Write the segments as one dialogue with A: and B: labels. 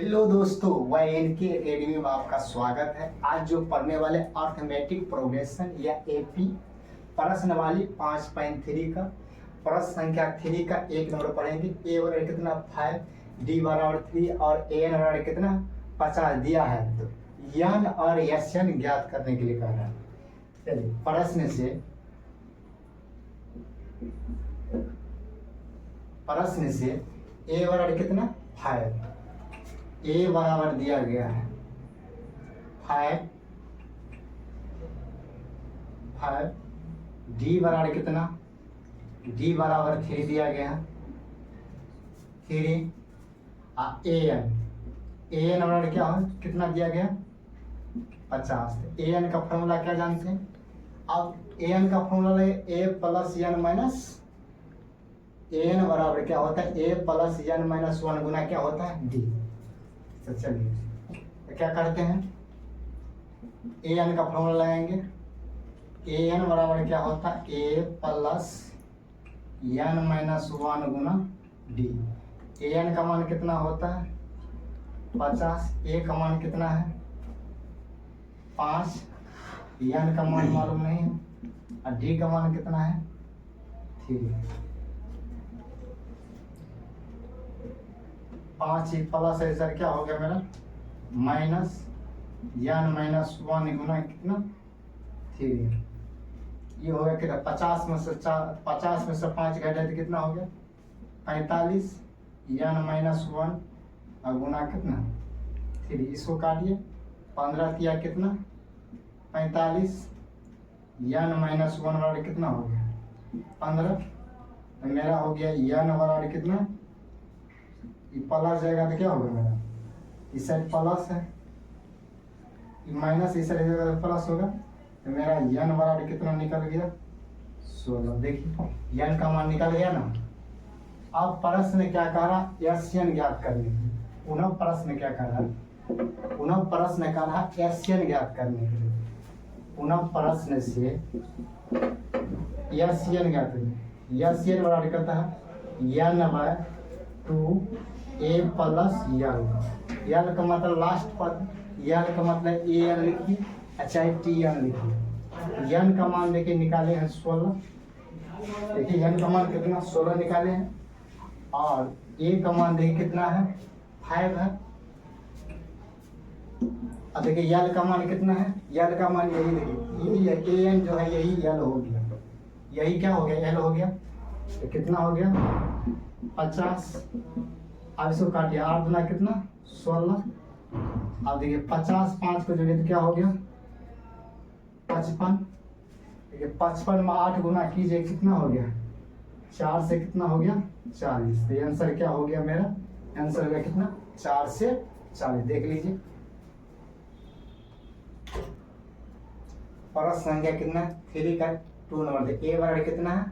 A: Hello दोस्तों, YNK academy में आपका स्वागत है। आज जो पढ़ने वाले अर्थमेटिक प्रोग्रेशन या एपी प्रश्न वाली 5.3 का प्रश्न संख्या 3 का एक नंबर पढ़ेंगे। ए बराबर कितना 5, डी बराबर 3 और एन बराबर कितना 50 दिया है। तो यन और यन ज्ञात करने के लिए कह रहा है। चलिए प्रश्न से ए बराबर कितना 5, ए बराबर दिया गया है 5, डी बराबर कितना, डी बराबर 3 दिया गया है 3, ए एन बराबर क्या हो कितना दिया गया 50। ए एन का फॉर्मूला क्या जानते हैं? अब ए एन का फॉर्मूला है ए प्लस एन माइनस एन बराबर क्या होता है ए प्लस एन माइनस 1 गुना क्या होता है डी। तो चलिए तो क्या करते हैं, ए एन का फॉर्मूला लगाएंगे। ए एन बराबर क्या होता है ए plus N minus 1 Guna D. A N का मान कितना होता है 50, ए का मान कितना है 5, एन का मान मालूम नहीं है और डी का मान कितना है 3। 5 प्लस है सर क्या हो गया मेरा माइनस एन माइनस 1 गुना कितना 3। ये हो गया कितना 50 में से 5 घटे तो कितना हो गया 45 एन माइनस 1 और गुना कितना 3। इसको काटिए 15 दिया कितना 45 एन माइनस 1 बराबर कितना हो गया 15। तो मेरा हो गया एन बराबर कितना, ये प्लस जाएगा तो क्या होगा मेरा इस साइड प्लस है, माइनस इस साइड प्लस होगा। तो मेरा एन बराबर कितना निकल गया 16। देखिए एन का मान निकल गया ना। अब प्रश्न क्या कह रहा एन ज्ञात करने के लिए। पुनः प्रश्न क्या कह रहा पुनः प्रश्न कह रहा एन ज्ञात करने के लिए। पुनः प्रश्न से एन ज्ञात करें। एन बराबर करता है एन बाय 2 ए प्लस यल का मतलब लास्ट पद, यल का मतलब ए एन लिखिए चाहे टी एन लिखिए। एन का मान देखिए निकाले हैं 16। देखिए एन का मान कितना 16 निकाले हैं और ए का मान देखिए कितना है 5 है। अब देखिए यल का मान कितना है, यल का मान यही देखिए ए एन जो है यही यल हो गया, यही क्या हो गया एल हो गया। तो कितना हो गया 50। अब इसको काटिए 8 दुना कितना 16। अब देखिए 50 5 को जोड़िए तो क्या हो गया 55। देखिए 55 में 8 गुना कीजिए कितना हो गया 4 से कितना हो गया 40। तो आंसर क्या हो गया मेरा, आंसर हो गया कितना 4 से 40। देख लीजिए प्रश्न संख्या कितना 3 का 2 नंबर दे। ए बराबर कितना है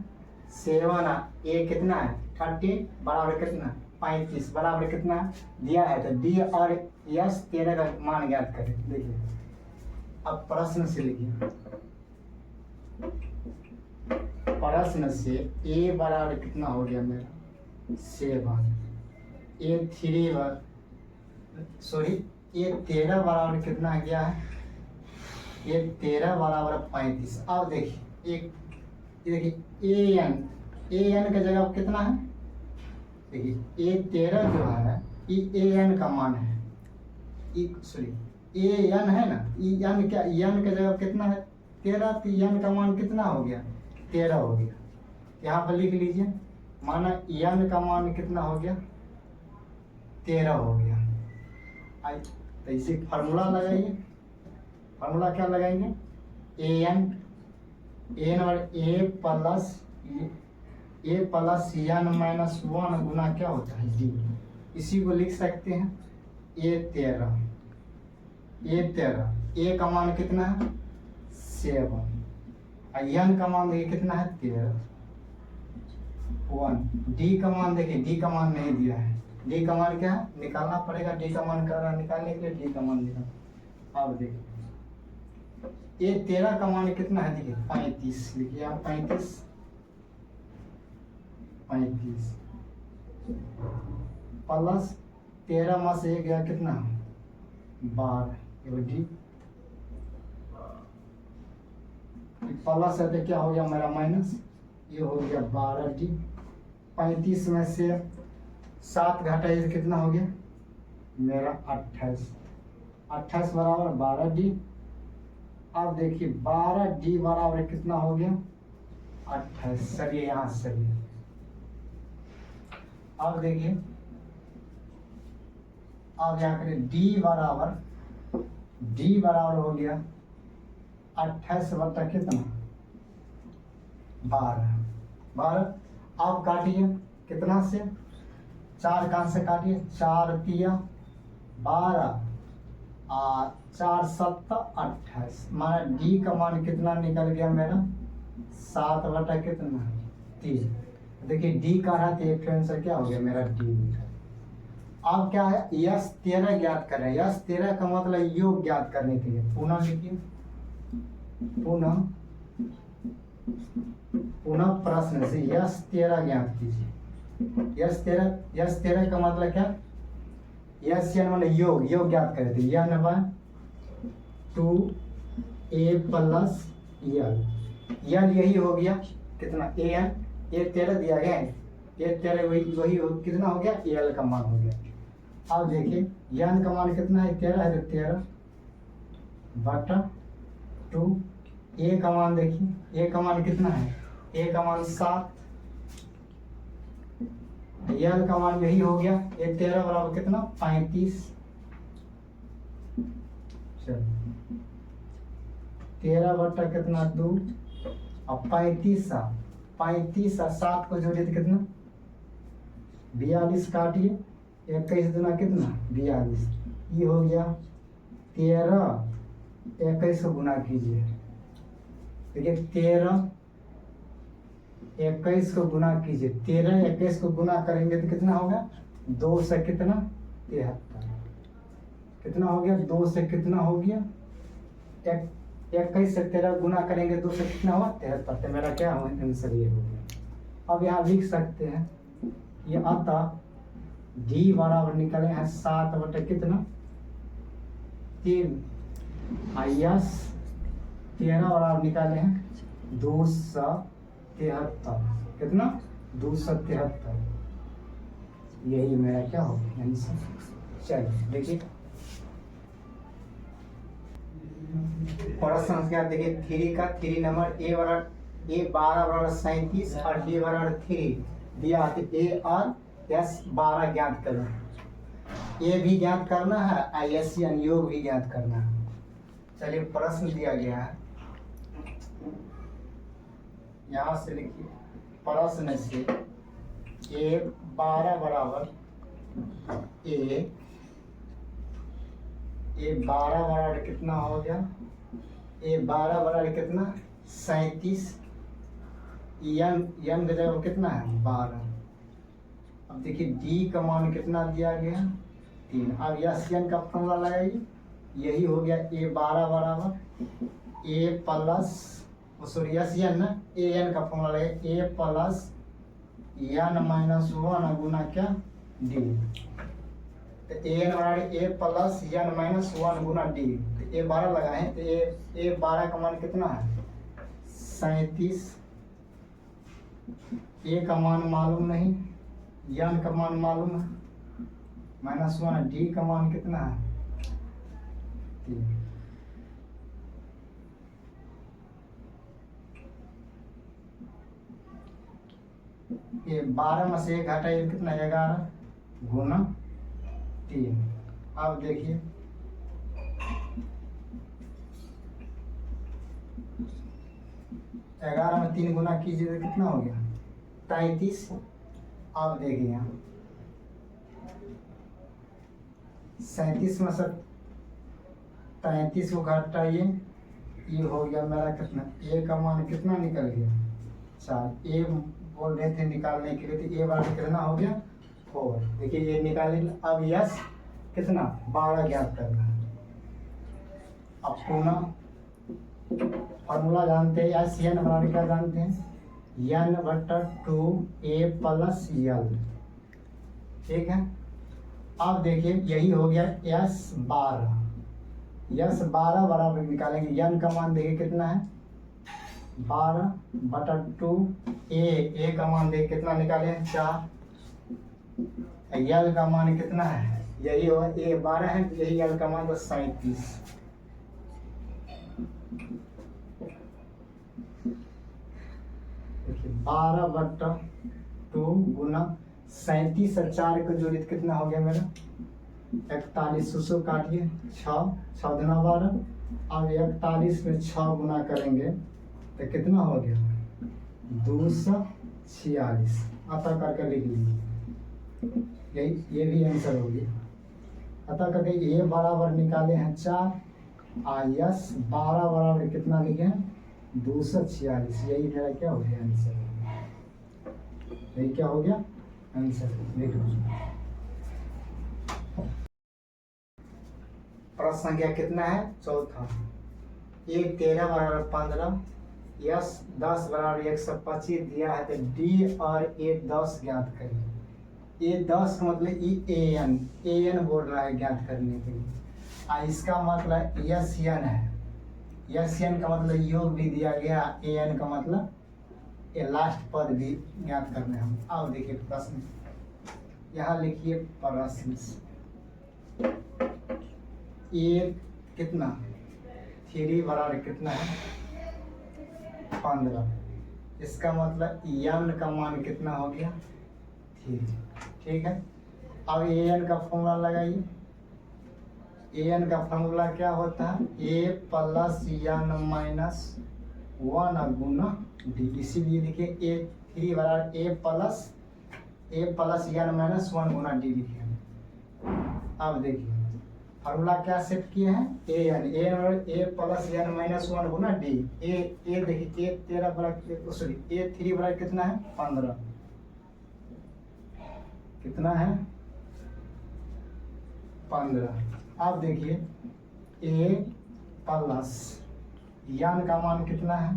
A: 7, ए कितना है 30 बराबर कितना 35 बराबर कितना दिया है। तो डी और यस 13 का मान ज्ञात करें। देखिए अब प्रश्न से लिखिए, प्रश्न से ए बराबर कितना हो गया मेरा 7, ए 3 सॉरी ए 13 बराबर कितना गया है ए 13 बराबर 35। अब देखिए देखिए ए एन का जगह कितना है, देखिए ए 13 जो है ए एन का मान है, सॉरी ए एन है ना, एन क्या एन का जगह कितना है 13। तो एन का मान कितना हो गया 13 हो गया। यहाँ पर लिख लीजिए माना एन का मान कितना हो गया 13 हो गया। तो इसे फार्मूला लगाइए। फार्मूला क्या लगाएंगे ए एन और ए प्लस एन माइनस 1 गुना क्या होता है डी। इसी को लिख सकते हैं ए 13 ए का मान कितना है 7 और एन का मान देखिए कितना है 13 1। डी का मान देखिए डी का मान नहीं दिया है, डी का मान क्या है निकालना पड़ेगा। डी का मान निकालने के लिए डी का मान निकाल। अब देखिए ए 13 का मान कितना है देखिए 35 लिखिए आप 35 प्लस 13 में से 1 गया कितना 12, ये डी प्लस है तो क्या हो गया मेरा माइनस, ये हो गया 12 डी। 35 में से 7 घटाइए तो कितना हो गया मेरा 28, 28 बराबर 12 डी। अब देखिए 12 डी बराबर कितना हो गया 28। चलिए यहाँ से चलिए, अब देखिए अब यहाँ करें डी बराबर हो गया 28 बटा कितना 12। अब काटिए कितना से 4 कहाँ से काटिए 4 तिया 12 और 4 7 28, माना डी का मान कितना निकल गया मेरा 7 बटा कितना 3। देखिए डी का रहा तो एक आंसर क्या हो गया मेरा डी। अब क्या है यस 13 ज्ञात कर रहे हैं, यस 13 का मतलब योग ज्ञात करने के लिए पुनः लिखिए, पुनः प्रश्न से यस 13 ज्ञात कीजिए। यस 13 का मतलब क्या यस मतलब योग ज्ञात करे थे यन बाय 2a प्लस यल यही हो गया कितना ए 13 दिया गया है, ए 13 वही कितना हो गया एल का मान हो गया। अब देखिए यन का मान कितना है 13 है तो 13 बटा 2, ए का मान देखिए ए का मान कितना है ए का मान 7, यल का मान यही हो गया ये 13 बराबर कितना 35। चलो 13 बटा कितना 2 और 35 और 7 को जोड़िए तो कितना 42 काटिए 21 दूना कितना 42, ये हो गया 13 21 को गुना कीजिए। देखिए 13 21 को गुना कीजिए, 13 21 को गुना करेंगे तो कितना होगा 2 से कितना 73, कितना हो गया 2 से कितना हो गया 21 से 13 गुना करेंगे 2 से कितना हुआ 73, तो मेरा क्या हुआ आंसर ये हो गया। अब यहाँ लिख सकते हैं ये अतः डी बराबर निकले हैं 7 बटे कितना 3, यस 13 बराबर निकाले हैं 273, कितना 273, यही मेरा क्या हो गया आंसर। चलिए देखिए प्रश्न संख्या देखिए 3 का 3 नंबर ए 12 बराबर 37 और डी बराबर 3 दिया है, ए और एस 12 ज्ञात करना, ए भी ज्ञात करना है और एस योग भी ज्ञात करना है। चलिए प्रश्न दिया गया है यहाँ से लिखिए प्रश्न से ए 12 बराबर ए 12 बराबर कितना हो गया ए 12 बराबर कितना 37, यन बराबर कितना है 12। अब देखिए डी का मान कितना दिया गया 3, अब यस यन का फॉर्मूला लगाइए, यही हो गया ए 12 बराबर ए प्लस सॉरी यस यन ना ए एन का फॉर्मूला लगाइए ए प्लस यन माइनस 1 गुना क्या डी, तो ए एन बराबर ए प्लस यन माइनस 1 गुना डी, तो ए 12 लगाए तो ए 12 का मान कितना है 37, ए का मान मालूम नहीं, यन का मान मालूम है -1, डी का मान कितना है 3। ये 12 में से 1 घटाइए कितना 11 गुना 3। अब देखिए ग्यारह में 3 गुना कीजिए तो कितना हो गया 33। अब देखिए यहाँ 37 में से 33 को घटाइए, ये हो गया मेरा कितना ए का मान कितना निकल गया 4, ए बोल रहे थे निकालने के लिए, तो ए बार कितना हो गया 4। देखिए ये निकाले, अब यस कितना 12 ज्ञात करना है। अब पुनः फॉर्मूला जानते हैं यस एन बराबर क्या जानते हैं एन बटा 2 ए प्लस यल, ठीक है। अब देखिए यही हो गया S12। S12 बराबर निकालेंगे, n का मान देखिए कितना है 12/2। ए का मान देखिए कितना निकाले 4। L का मान कितना है, यही होगा A 12 है, यही L का मान तो 37। 12/2 गुना 37 और 4 को जोड़िए तो कितना हो गया मेरा 41। सौ काटिए 6 6 दुना 12। अब 41 में 6 गुना करेंगे तो कितना हो गया 246। अतः करके लिख लीजिए, यही ये भी आंसर हो गया। अतः करके ये बराबर निकाले हैं 4 और S12 बराबर कितना लिखे हैं 246। यही मेरा क्या हो गया आंसर, यही क्या हो गया आंसर। लिख लीजिए। प्रश्न संख्या कितना है चौथा। ए 13 बराबर 15, यस 10 बराबर 125 दिया है तो डी और ए 10 ज्ञात करिए। ए 10 का मतलब ए एन बोल रहा है ज्ञात करने के लिए। इसका मतलब यस एन है, यस एन का मतलब योग भी दिया गया, ए एन का मतलब ये लास्ट पद भी ज्ञात करने हम। अब देखिए प्रश्न, यहाँ लिखिए प्रश्न ए कितना 3 बराबर कितना है 15। इसका मतलब एन का मान कितना हो गया 3। ठीक है, अब ए एन का फॉर्मूला लगाइए। ए एन का फॉर्मूला क्या होता है ए प्लस एन माइनस 1 गुना डी। इसीलिए देखिए ए 3 बराबर ए प्लस एन माइनस 1 गुना डी लिखे। अब देखिए फॉर्मूला क्या सेट किए हैं ए प्लस एन माइनस 1 गुना डी। ए देखिए ए 13 बराबर सॉरी ए 3 बराबर कितना है 15, कितना है 15। अब देखिए ए प्लस एन का मान कितना है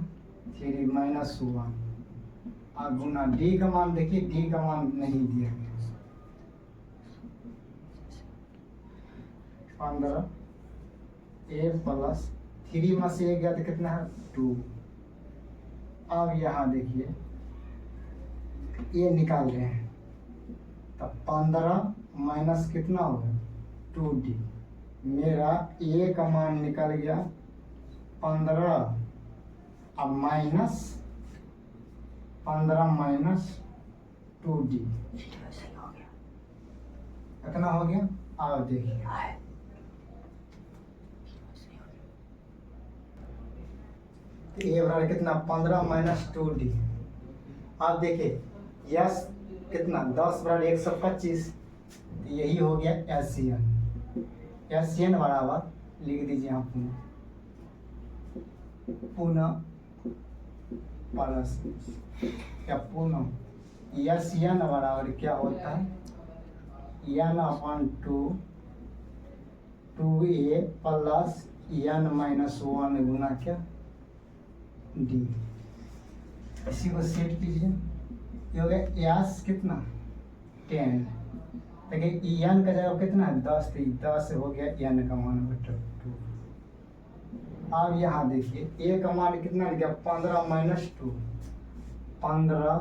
A: 3 माइनस 1 और गुना डी का मान देखिए, डी का मान नहीं दिया गया 15। ए प्लस 3 में से 1 गया तो कितना है 2। अब यहाँ देखिए ये निकाल रहे हैं तो 15 माइनस कितना होगा 2d। मेरा ए का मान निकल गया 15 अब माइनस 15 माइनस 2d कितना हो गया। अब देखिए ए बराबर कितना 15 माइनस 2d। अब देखिए यस कितना 10 बराबर 125, यही हो गया एशियन। एशियन बराबर लिख दीजिए यहाँ पुनः प्लस या पुनः एशियन बराबर क्या होता है एन अपॉन 2 ए प्लस एन माइनस 1 गुना क्या डी। इसी को सेट कीजिए, ये हो गया एस कितना 10। देखिए एन का जगह कितना है 10, तो 10 हो गया एन का मान बटा 2। अब यहाँ देखिए ए का मान कितना लिखा 15 माइनस 2, 15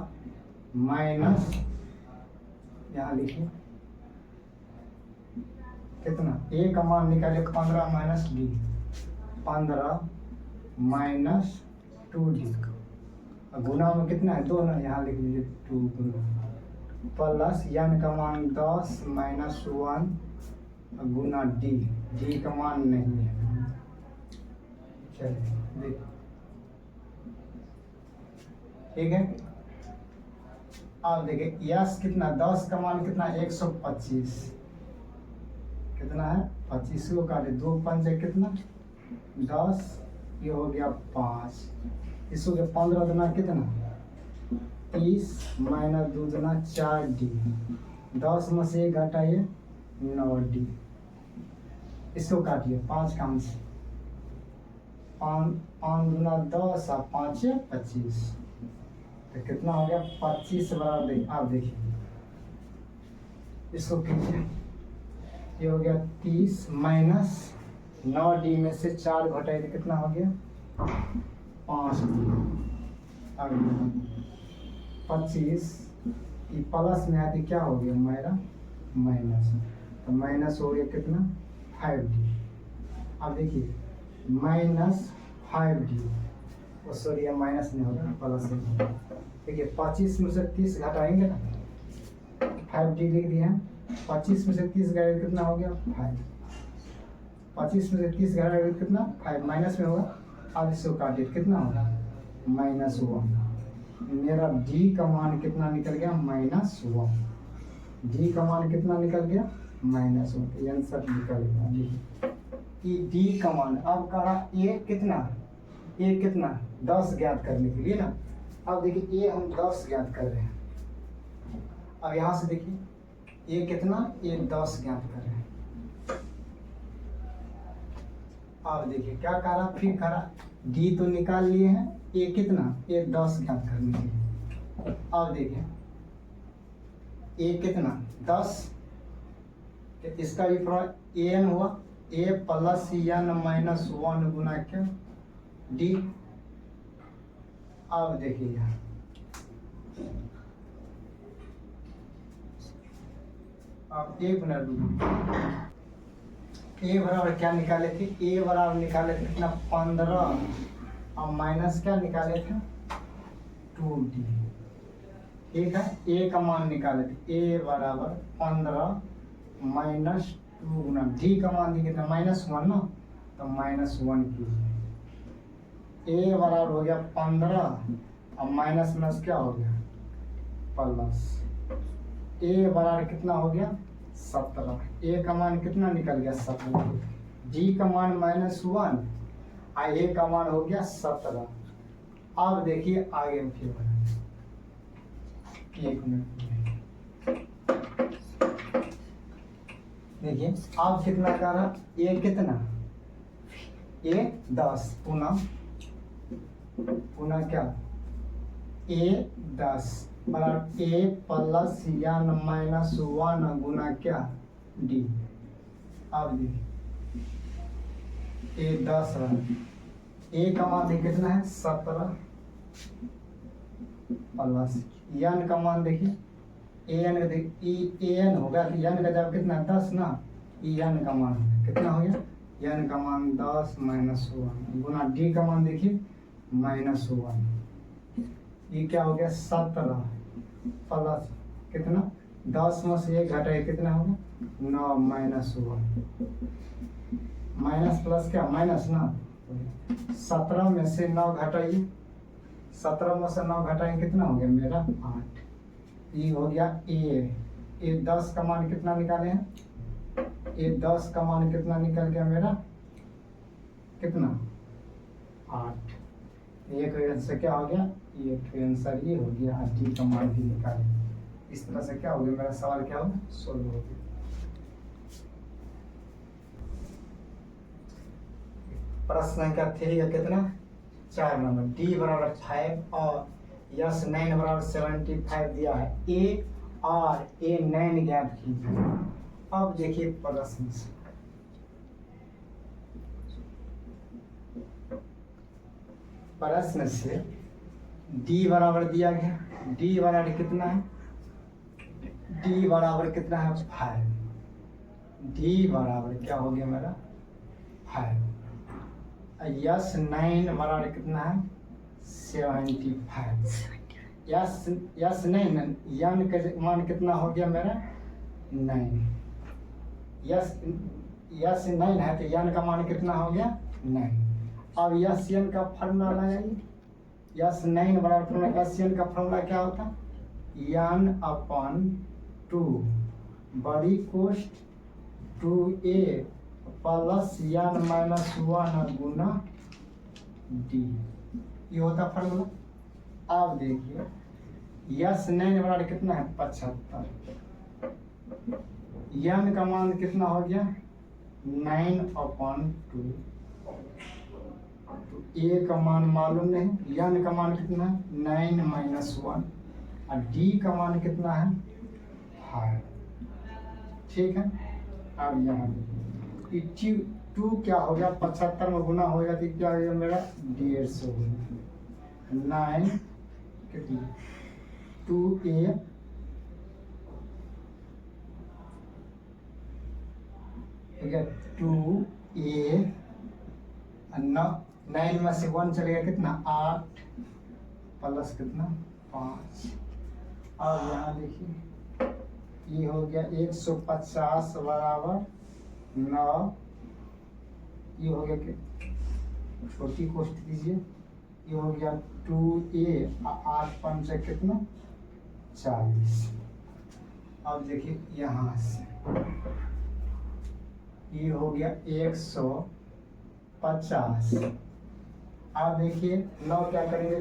A: माइनस यहाँ लिखिए कितना ए का मान निकालिए 15 माइनस डी, 15 माइनस 2d गुना में कितना है 2 ना, यहाँ लिख लीजिए 2 गुना प्लस एन का मान 10 माइनस 1 गुना डी, डी का मान नहीं है। चलिए देखिए ठीक है। अब देखिए यस कितना 10 का मान कितना 125, कितना है 25 को काटे 2 पंजे कितना 10, ये हो गया 5। इसको 15 दुना कितना 30 माइनस 2 दुना 4d, 10 में से 1 घटाइए 9d। इसको काटिए 5 का अंश 5 दुना 10 और 5 25, तो कितना हो गया 25 बराबर। आप देखिए इसको कीजिए ये हो गया 30 माइनस 9D में से 4 घटाए तो कितना हो गया 5D। अब 25 ये प्लस में आती क्या हो गया मेरा माइनस, तो माइनस हो गया कितना 5D। अब देखिए -5D, सॉरी ये माइनस नहीं होगा प्लस है। देखिए 25 में से 30 घटाएंगे ना, 5D लिख दिया है। 25 में से 30 घटाएंगे कितना हो गया 5। 25 में से 30 घटाएंगे कितना 5, माइनस में होगा। अब इसको काटिए कितना होगा -1। मेरा D का मान कितना निकल गया -1। D का मान कितना निकल गया -1। आंसर निकल गया D का मान। अब कहा A कितना 10 ज्ञात करने के लिए ना। अब देखिए A हम 10 ज्ञात कर रहे हैं। अब यहाँ से देखिए A कितना 10 ज्ञात कर रहे हैं। अब देखिए क्या कह रहा, फिर कह रहा D तो निकाल लिए हैं, A कितना 10 ज्ञात करने के लिए। अब देखिए A कितना 10, इसका भी फॉर्मूला AN हुआ, A प्लस n माइनस 1 गुना क्या D। अब देखिए यहाँ अब A बराबर क्या निकाले थे, A बराबर निकाले थे कितना 15 और माइनस क्या निकाले थे 2D। ठीक है, A का मान निकाले थे, A बराबर 15 माइनस 2 गुना D का मान दिया था -1 ना, तो -1 कीजिए। A बराबर हो गया 15 और माइनस माइनस क्या हो गया प्लस। A बराबर कितना हो गया 17। A का मान कितना निकल गया 17। D का मान -1 और A का मान हो गया 17। अब देखिए आगे फिर बनाएंगे, 1 मिनट देखिए। अब कितना कर रहा A कितना A 10 पुनः क्या A 10 बराबर A प्लस n माइनस 1 गुना क्या D। अब देखिए A 10 A का मान देखिए कितना है 17 प्लस n का मान देखिए an का देखिए an होगा n का जब कितना 10 ना, n का मान कितना हो गया n का मान 10 माइनस 1 गुना D का मान देखिए -1। ये क्या हो गया 17 प्लस कितना 10 में से 1 घटाए कितना होगा 9 माइनस 1 माइनस प्लस क्या माइनस ना। 17 में से 9 घटाइए, 17 में से 9 घटाएंगे कितना हो गया मेरा 8। ये हो गया A 10 का मान कितना निकाले हैं, A 10 का मान कितना निकल गया मेरा कितना 8। एक आंसर क्या हो गया, ये आंसर ये हो गया। D का मान भी निकाले। इस तरह से क्या हो गया मेरा सवाल क्या होगा सोल्व हो गया। प्रश्न संख्या 3 का कितना 4 नंबर। D बराबर 5 और यस 9 बराबर 75 दिया है। A और A 9 ज्ञात कीजिए। अब देखिए प्रश्न से D बराबर दिया गया, D बराबर कितना है D बराबर कितना है 5। D बराबर क्या हो गया मेरा 5। यस 9 बराबर कितना है 75। यस 9 n का मान कितना हो गया मेरा 9। यस 9 है तो n का मान कितना हो गया 9। अब यस n का फॉर्मूला लगाइए। यस 9 बराबर फॉर्मूला यस n का फॉर्मूला क्या होता n अपन 2 बड़ी कोष्ट 2a प्लस n माइनस 1 गुना D, ये होता फॉर्मूला। अब देखिए यस 9 बराबर कितना है 75। n का मान कितना हो गया 9/2। A का मान मालूम नहीं, n का मान कितना है 9 माइनस 1 और D का मान कितना है 5। ठीक है, अब यहाँ 82 क्या हो गया, 75 में गुना हो गया तो क्या हो गया मेरा 150 हो गया। 9 कितनी 2a हो गया 2a 9 में से 1 चलेगा कितना 8 प्लस कितना 5। अब यहाँ देखिए ये हो गया 150 बराबर 9, ये हो गया कि छोटी कोष्ट कीजिए, ये हो गया 2a 8 पंच कितना 40। अब देखिए यहाँ से ये हो गया 150। अब देखिए 9 क्या करेंगे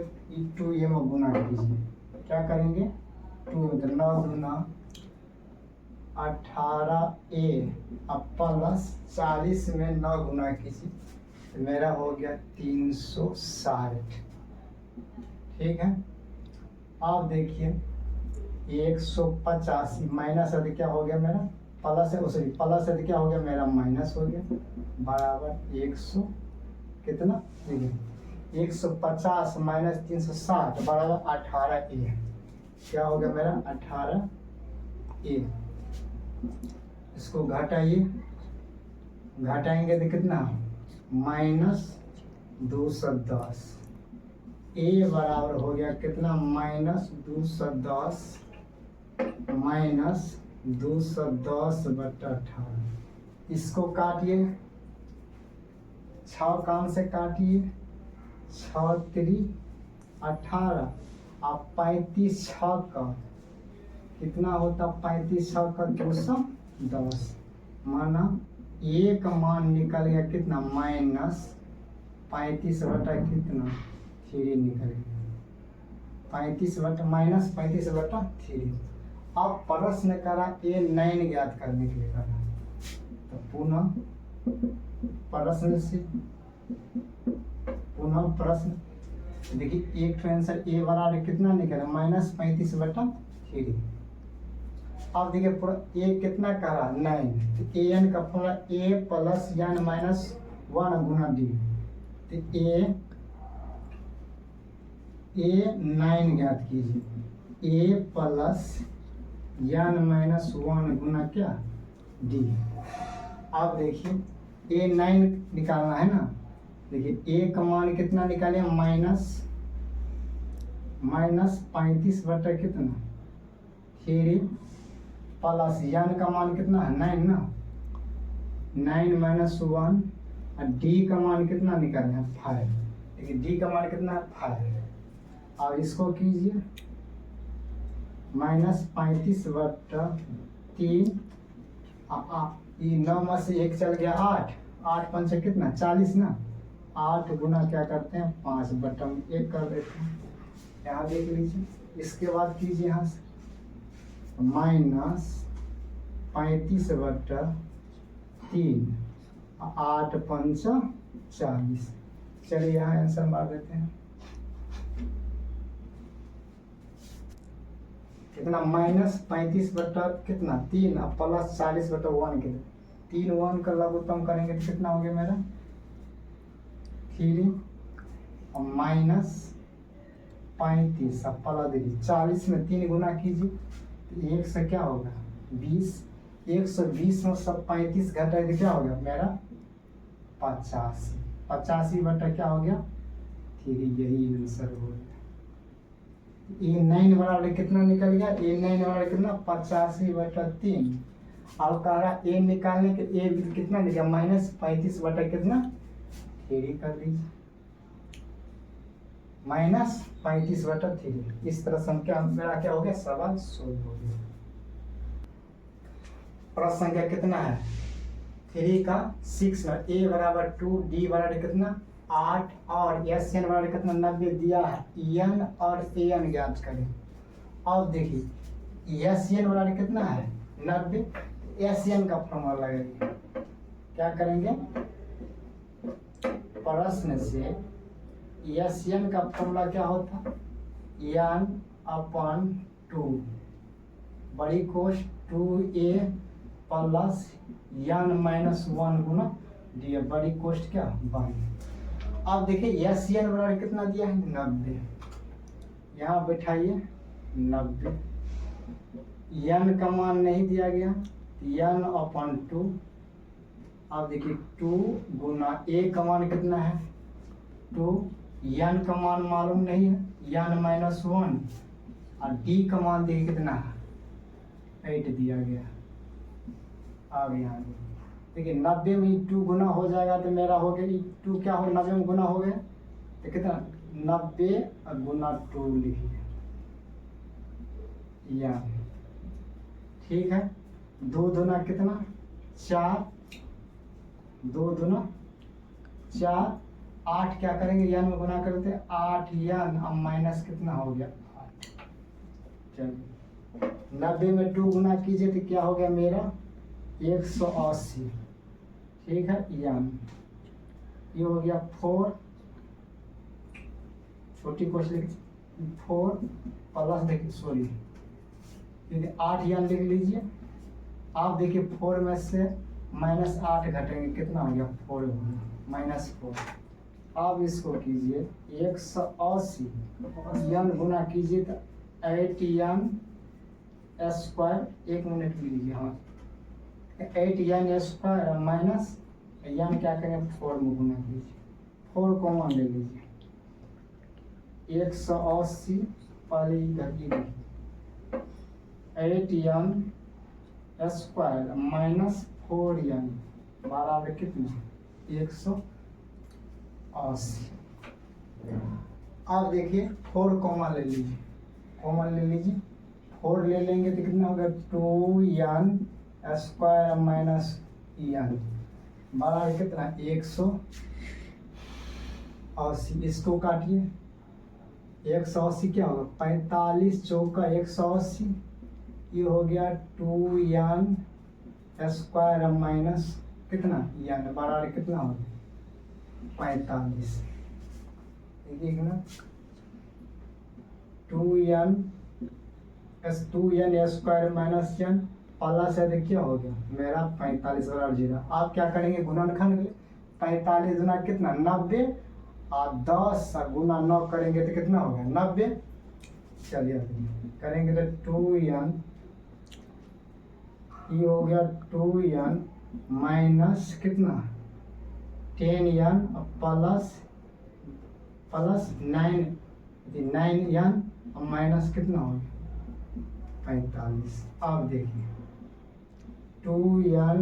A: 2a में गुना कीजिए, क्या करेंगे 2 मतलब 9 दूना 18a अब प्लस 40 में 9 गुना कीजिए तो मेरा हो गया 360। ठीक है। अब देखिए 185 माइनस अधिक क्या हो गया मेरा प्लस है, सॉरी प्लस अधिक क्या हो गया मेरा माइनस हो गया बराबर 100 कितना देखिए 150 माइनस 360 बराबर 18a। क्या हो गया मेरा 18a। इसको घटाइए, घटाएंगे तो कितना माइनस 210। a बराबर हो गया कितना माइनस 210 माइनस 210 बटा 18। इसको काटिए 6 काम से काटिए 6 3 18 अब 35 6 का कितना होता 35 6 का 210 माना एक मान निकल गया कितना माइनस 35 बटा कितना 3 निकल गया 35 बटा माइनस 35 बटा 3। अब प्रश्न करा a9 ज्ञात करने के लिए करा तो पुनः प्रश्न देखिए एक आंसर a बराबर कितना निकला माइनस 35 बटा 3। अब देखिए पूरा a कितना करा 9 तो an का पूरा a plus n minus 1 Guna d तो a9 ज्ञात कीजिए a प्लस n माइनस 1 गुना क्या d। अब देखिए a9 निकालना है ना, देखिए a का मान कितना निकाले माइनस 35 बटा कितना 3 प्लस n का मान कितना है 9 ना 9 माइनस 1 और d का मान कितना निकालना है 5। देखिए d का मान कितना है 5। और इसको कीजिए माइनस 35 बटा 3 ये 9 में से 1 चल गया 8 पंच कितना 40 ना 8 गुना क्या करते हैं 5 बटा 1 कर देते हैं। यहाँ देख लीजिए। इसके बाद कीजिए यहाँ से माइनस 35 बटा 3 8 पंच 40। चलिए यहाँ आंसर मार देते हैं कितना माइनस 35 बटा कितना 3 अब प्लस 40 बटा 1 के 3 1 का लघुत्तम करेंगे तो कितना हो गया मेरा 3 और माइनस 35 अब प्लस देखिए 40 में 3 गुना कीजिए तो 1 से क्या होगा 20 120 में सब 35 घटाए तो क्या हो गया मेरा 85 बटा क्या हो गया 3। यही आंसर हो गया। a9 बराबर कितना निकल गया a9 बराबर कितना 85 बटा 3। अब कह रहा a निकालने के a कितना निकला माइनस 35 बटा कितना 3 कर दीजिए माइनस 35 बटा 3। इस तरह संख्या मेरा क्या हो गया सवाल सोल्व हो गया। प्रश्न संख्या कितना है 3 का 6 में a बराबर 2 d बराबर कितना 8 और SN बराबर कितना 90 दिया है n और an ज्ञात करें। अब देखिए SN बराबर कितना है 90 SN का फॉर्मूला लगेगा क्या करेंगे प्रश्न से SN का फॉर्मूला क्या होता n/2 बड़ी कोश 2a प्लस n माइनस 1 गुना डी। बड़ी कोष्ट क्या 1। अब देखिए एस एन बराबर कितना दिया है 90। यहाँ बैठाइए 90। n का मान नहीं दिया गया, n अपन 2। अब देखिए 2 गुना a का मान कितना है 2, n का मान मालूम नहीं है n माइनस 1, और d का मान देखिए कितना है 8 दिया गया। अब यहाँ देखिए 90 में 2 गुना हो जाएगा तो मेरा हो गया 2 क्या हो 90 में गुना हो गया तो कितना 90 और गुना 2 लिखिए या ठीक है। 2 दूना कितना 4, 2 दूना 4, 8 क्या करेंगे n में गुना करते 8 n, अब माइनस कितना हो गया 8। चलिए 90 में 2 गुना कीजिए तो क्या हो गया मेरा 180। ठीक है n ये हो गया 4, छोटी क्वेश्चन 4 प्लस देखिए सॉरी 8 n लिख लीजिए। आप देखिए 4 में से माइनस 8 घटेंगे कितना हो गया 4 हो गया माइनस 4। अब इसको कीजिए 180 n गुना कीजिए तो 8 n स्क्वायर, 1 मिनट लीजिए हाँ 8 n स्क्वायर माइनस n क्या करेंगे 4 में गुना कीजिए, 4 कॉमन ले लीजिए 180 पहले इधर की लिखिए 8 n स्क्वायर माइनस 4 n बराबर कितना 180। अब देखिए 4 कॉमन ले लीजिए, कॉमन ले लीजिए 4 ले लेंगे तो कितना होगा 2 n स्क्वायर माइनस n बराबर कितना 180। इसको काटिए 180 क्या होगा 45 चौका 180, ये हो गया 2 n स्क्वायर माइनस कितना n बराबर कितना हो गया 45। देखिए ना 2 n square minus n plus है तो क्या हो गया मेरा 45 बराबर 0। आप क्या करेंगे गुणनखंड 45 गुना कितना 90 और 10 गुना 9 करेंगे तो कितना होगा 90। चलिए करेंगे तो 2 n ये हो गया 2 n माइनस कितना 10 n प्लस 9 n माइनस कितना हो गया 45। अब देखिए 2 n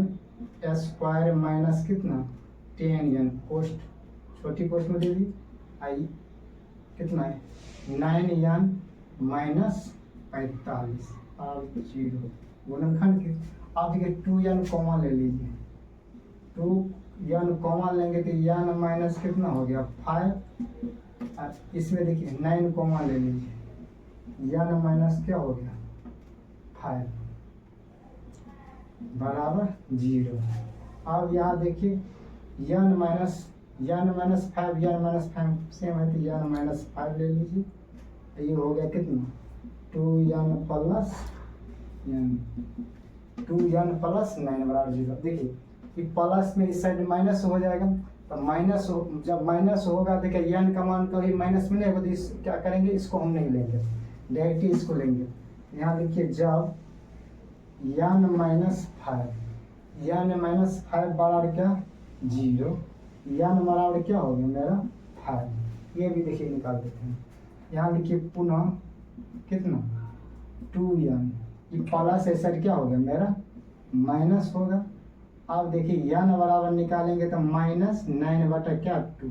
A: स्क्वायर माइनस कितना 10 n कोष्ट छोटी कोष्ट में दे दी आई कितना है 9 n माइनस 45 अब 0 गुणनखंड के। आप देखिए 2 n कॉमन ले लीजिए, 2 n कॉमन लेंगे तो n माइनस कितना हो गया 5। इसमें देखिए 9 कॉमन ले लीजिए n माइनस क्या हो गया 5 बराबर 0। अब यहाँ देखिए n माइनस 5 सेम है तो n माइनस 5 ले लीजिए, ये हो गया कितना 2n प्लस 9 बराबर 0। देखिए कि प्लस में इस साइड माइनस हो जाएगा तो माइनस जब माइनस होगा देखिए n का मान कभी माइनस में नहीं होगा तो इस क्या करेंगे इसको हम नहीं लेंगे डायरेक्ट ही इसको लेंगे। यहाँ देखिए जब n माइनस 5 बराबर क्या 0, n बराबर क्या हो गया मेरा 5। ये भी देखिए निकाल देते हैं। यहाँ लिखिए पुनः कितना 2n ये प्लस ऐसा क्या हो गया मेरा माइनस होगा। अब देखिए n बराबर निकालेंगे तो माइनस 9 बटा क्या 2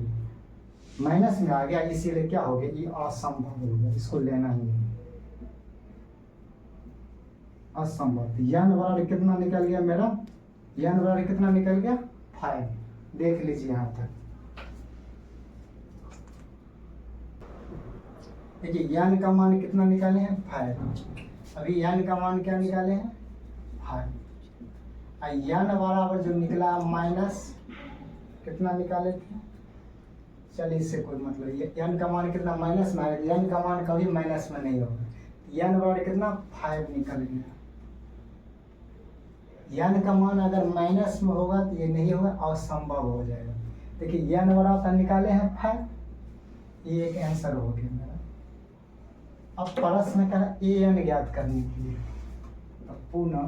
A: माइनस में आ गया, इसीलिए क्या हो गया ये असंभव हो गया, इसको लेना ही नहीं असंभव। n बराबर कितना निकल गया मेरा n बराबर कितना निकल गया 5। देख लीजिए यहाँ तक देखिए n का मान कितना निकाले हैं 5। अभी n का मान क्या निकाले हैं 5। n बराबर जो निकला माइनस कितना निकाले थे, चलिए इससे कोई मतलब ये n का मान कितना माइनस में आएगा, n का मान कभी माइनस में नहीं होगा। n बराबर कितना 5 निकल गया। यन का मान अगर माइनस में होगा तो ये नहीं होगा, असंभव हो जाएगा। देखिए यन बराबर निकाले हैं 5, ये एक आंसर हो गया मेरा। अब प्रश्न का ए एन ज्ञात करने के लिए पुनः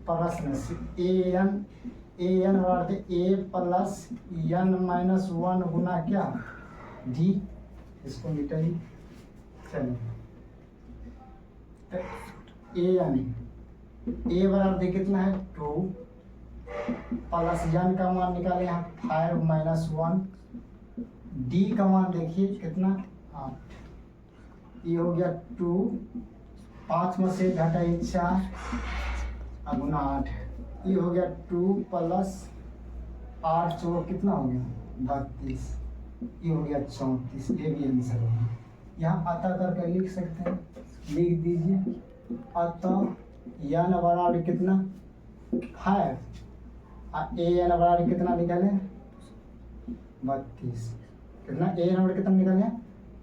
A: प्रश्न से ए एन बराबर ए प्लस एन माइनस 1 गुना क्या डी, इसको मिटाइए। चलिए ए एन ए बराबर कितना है 2 प्लस एन का मान निकाले यहाँ 5 माइनस 1, डी का मान देखिए कितना 8, ये हो गया 2, 5 में से घटाइए 4 गुना 8 है, ये हो गया 2 प्लस 8 चौक कितना हो गया 32, ये हो गया 34, ये भी आंसर हो गया। यहाँ अतः करके लिख सकते हैं, लिख दीजिए अतः एन बराबर कितना 5 ए एन बराबर कितना निकाले 32, कितना ए एन बराबर कितना निकाले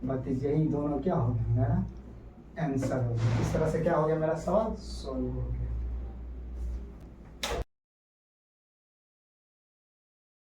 A: 32, यही दोनों क्या हो गया मेरा आंसर हो गया। इस तरह से क्या हो गया मेरा सवाल सोल्व हो गया।